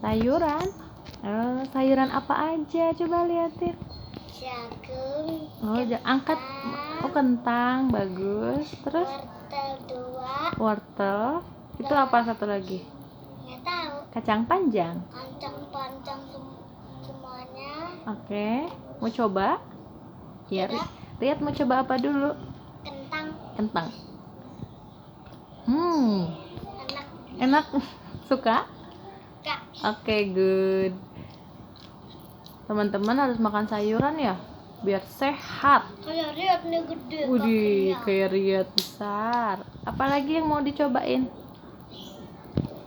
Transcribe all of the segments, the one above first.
Sayuran. Sayuran apa aja? Coba liatin. Jagung. Oh, angkat. Oh, kentang, bagus. Terus Wortel 2. wortel. Itu apa satu lagi? Nggak tahu. Kacang panjang. Kacang panjang semuanya. Oke. Mau coba? Ya, Coba. Riat mau coba apa dulu? Kentang. Kentang. Enak. Enak. Suka? Kak. Oke, good. Teman-teman harus makan sayuran ya, biar sehat. Kayak Riat nih gede. Widih, kakinya. kayak Riat besar. Apalagi yang mau dicobain?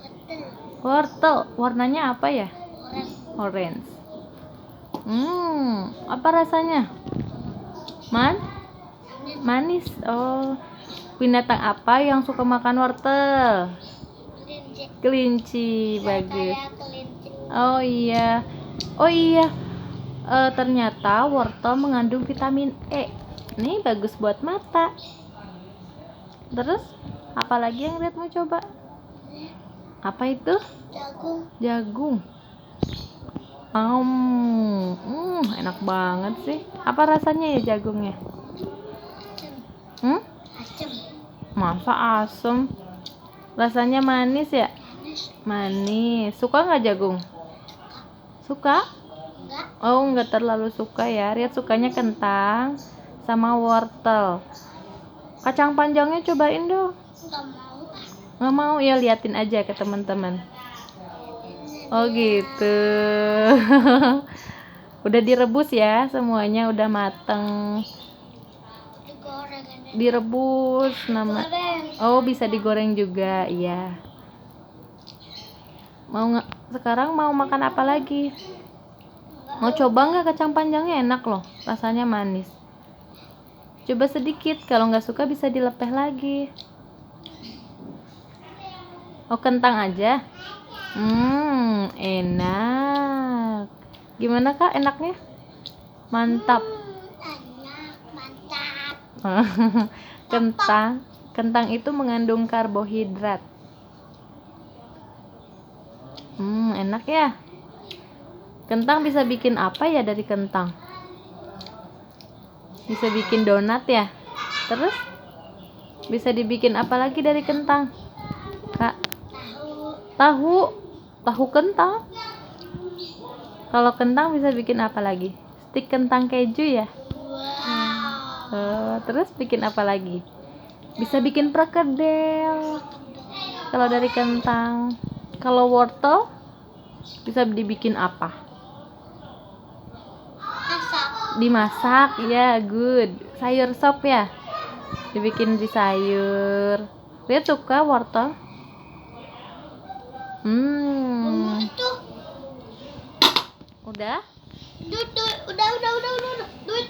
Wortel. Wortel. Warnanya apa ya? Orange. Orange. Apa rasanya? Manis. Oh, binatang apa yang suka makan wortel? Kelinci. Bagus. Kayak kelinci. Oh iya. Ternyata wortel mengandung vitamin E. Nih bagus buat mata. Terus apalagi yang Riat mau coba? Apa itu? Jagung. Enak banget sih. Apa rasanya ya jagungnya? Asam. Masa asem? Rasanya manis ya? Manis. Suka nggak jagung? Suka? Enggak. Oh, nggak terlalu suka ya. Riat sukanya kentang sama wortel. Kacang panjangnya cobain dong. Enggak mau. Nggak mau ya, liatin aja ke teman-teman. Oh gitu. Udah direbus ya, semuanya udah mateng. Digoreng. Direbus Goreng. Oh, bisa digoreng juga, iya. Sekarang mau makan apa lagi? Mau coba nggak kacang panjangnya? Enak loh, rasanya manis. Coba sedikit, kalau nggak suka bisa dilepeh lagi. Oh, kentang aja. Enak. Gimana Kak, enaknya? Mantap. Enak, mantap. Kentang itu mengandung karbohidrat. Enak ya. Kentang bisa bikin apa ya dari kentang? Bisa bikin donat ya. Terus bisa dibikin apa lagi dari kentang, Kak? Tahu kentang. Kalau kentang bisa bikin apa lagi? Stik kentang keju ya. Wow. Terus bikin apa lagi? Bisa bikin perkedel. Kalau dari kentang. Kalau wortel bisa dibikin apa? Dimasak ya, good. Sayur sop ya, dibikin di sayur. Lihat suka wortel. Udah. Udah. Duit.